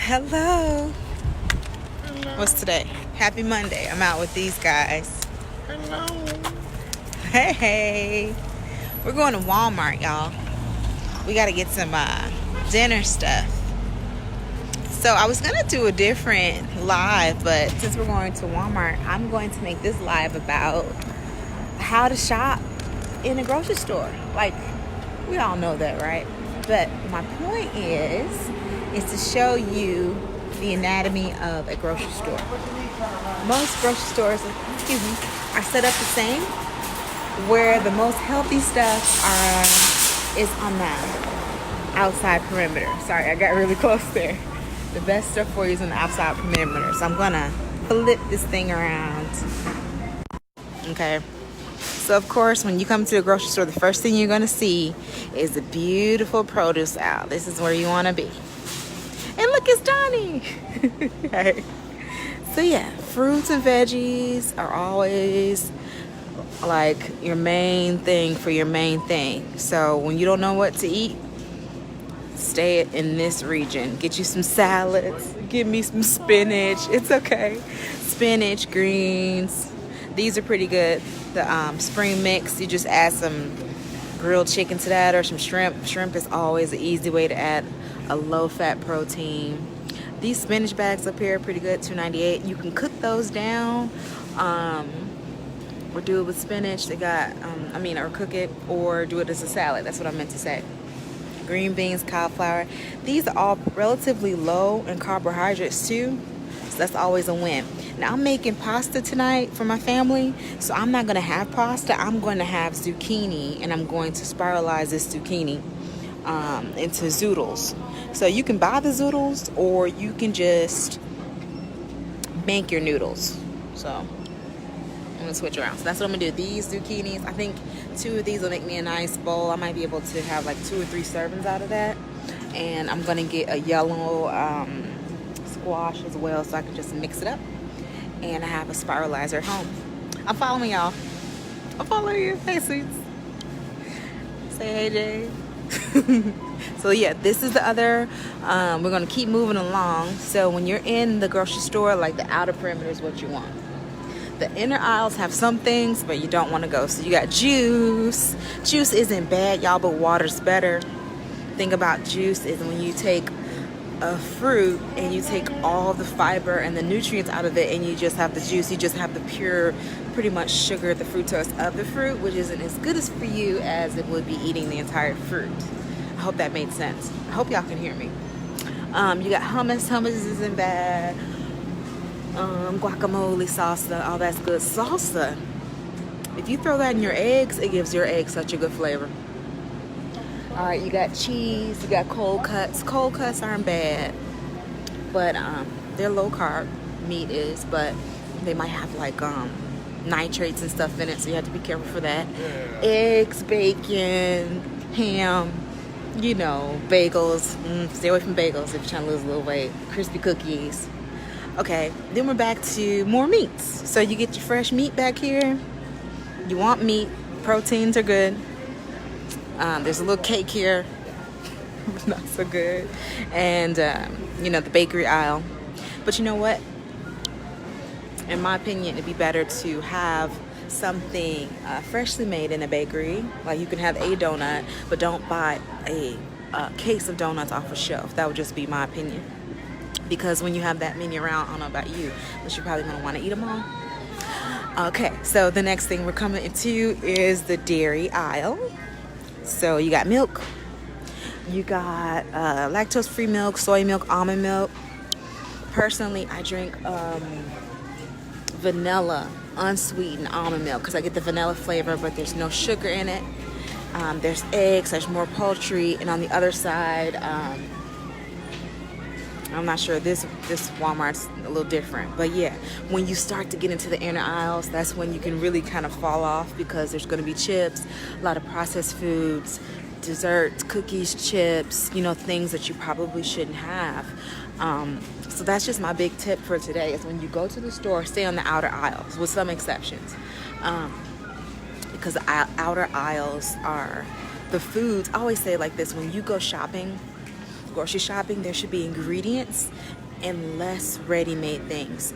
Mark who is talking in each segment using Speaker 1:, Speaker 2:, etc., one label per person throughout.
Speaker 1: Hello.
Speaker 2: Hello.
Speaker 1: What's today? Happy Monday. I'm out with these guys.
Speaker 2: Hello.
Speaker 1: Hey. We're going to Walmart, y'all. We got to get some dinner stuff. So I was going to do a different live, but since we're going to Walmart, I'm going to make this live about how to shop in a grocery store. Like, we all know that, right? But my point is to show you the anatomy of a grocery store. Most grocery stores, are set up the same, where the most healthy stuff is on the outside perimeter. Sorry, I got really close there. The best stuff for you is on the outside perimeter. So I'm gonna flip this thing around. Okay. So of course, when you come to the grocery store, the first thing you're gonna see is the beautiful produce aisle. This is where you wanna be. And look, it's Johnny. Okay. So yeah, fruits and veggies are always like your main thing for your main thing. So when you don't know what to eat, stay in this region. Get you some salads. Give me some spinach. It's okay. Spinach, greens. These are pretty good. The spring mix, you just add some grilled chicken to that or some shrimp. Shrimp is always an easy way to add a low-fat protein. These spinach bags up here are pretty good, $2.98. You can cook those down or do it with spinach. They got, or cook it or do it as a salad. That's what I meant to say. Green beans, cauliflower. These are all relatively low in carbohydrates too, so that's always a win. Now I'm making pasta tonight for my family, so I'm not going to have pasta. I'm going to have zucchini, and I'm going to spiralize this zucchini into zoodles. So you can buy the zoodles or you can just make your noodles. So I'm gonna switch around. So that's what I'm gonna do. These zucchinis, I think 2 of these will make me a nice bowl. I might be able to have like 2 or 3 servings out of that. And I'm gonna get a yellow squash as well, so I can just mix it up. And I have a spiralizer at home. I'm following y'all. I'm following you. Hey, sweets. Say hey, Jay. So yeah, this is the other. We're gonna keep moving along. So when you're in the grocery store, like the outer perimeter is what you want. The inner aisles have some things, but you don't want to go. So you got juice. Juice isn't bad, y'all, but water's better. Thing about juice is when you take a fruit and you take all the fiber and the nutrients out of it and you just have the juice, you just have the pure, pretty much sugar, the fructose of the fruit, which isn't as good as for you as it would be eating the entire fruit. I hope that made sense. I hope y'all can hear me. You got hummus. Hummus isn't bad. Guacamole, salsa, all that's good. Salsa, if you throw that in your eggs, it gives your eggs such a good flavor. All right, you got cheese, you got cold cuts. Cold cuts aren't bad, but they're low carb. Meat is, but they might have like nitrates and stuff in it, so you have to be careful for that. Yeah. Eggs, bacon, ham, bagels. Stay away from bagels if you're trying to lose a little weight. Crispy cookies. Okay, then we're back to more meats. So you get your fresh meat back here. You want meat. Proteins are good. There's a little cake here. Not so good. And, the bakery aisle. But you know what? In my opinion, it'd be better to have something freshly made in a bakery. Like you can have a donut, but don't buy a case of donuts off a shelf. That would just be my opinion. Because when you have that many around, I don't know about you, but you're probably going to want to eat them all. Okay, so the next thing we're coming into is the dairy aisle. So you got milk. You got lactose-free milk, soy milk, almond milk. Personally, I drink vanilla unsweetened almond milk because I get the vanilla flavor, but there's no sugar in it. There's eggs, there's more poultry, and on the other side, I'm not sure, this Walmart's a little different. But yeah, when you start to get into the inner aisles, that's when you can really kind of fall off because there's going to be chips, a lot of processed foods, desserts, cookies, chips, things that you probably shouldn't have. So that's just my big tip for today is when you go to the store, stay on the outer aisles with some exceptions. Because the outer aisles are the foods. I always say it like this, when you go shopping, grocery shopping, there should be ingredients and less ready-made things.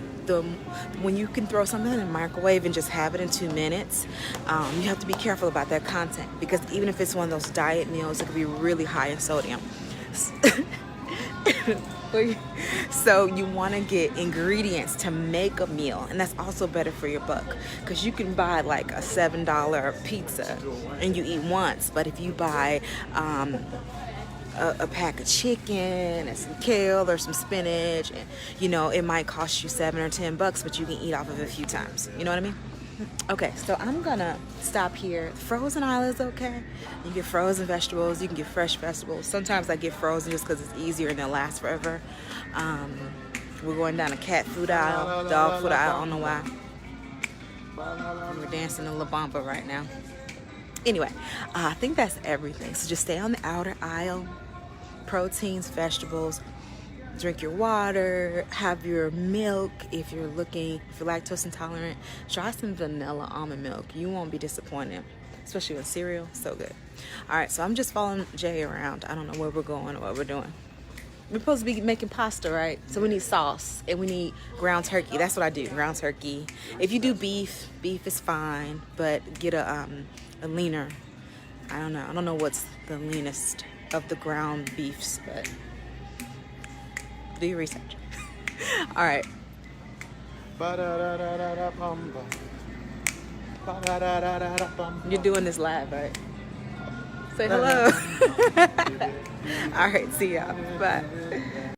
Speaker 1: When you can throw something in the microwave and just have it in 2 minutes, you have to be careful about that content, because even if it's one of those diet meals, it could be really high in sodium. So you want to get ingredients to make a meal, and that's also better for your buck, because you can buy like a $7 pizza and you eat once, but if you buy a pack of chicken and some kale or some spinach, and you know, it might cost you $7 or $10, but you can eat off of it a few times. You know what I mean? Okay, so I'm gonna stop here. Frozen aisle is okay. You get frozen vegetables, you can get fresh vegetables. Sometimes I get frozen just because it's easier and they'll last forever. We're going down a cat food aisle, dog food aisle, I don't know why. We're dancing in La Bamba right now. Anyway, I think that's everything. So just stay on the outer aisle. Proteins, vegetables, drink your water, have your milk. If you're lactose intolerant, try some vanilla almond milk. You won't be disappointed, especially with cereal. So good. All right, so I'm just following Jay around. I don't know where we're going or what we're doing. We're supposed to be making pasta, right? So we need sauce and we need ground turkey. That's what I do, ground turkey. If you do beef is fine, but get a leaner. I don't know what's the leanest of the ground beefs, but do your research. All right. You're doing this live, right? Say hello. All right, see y'all. Bye.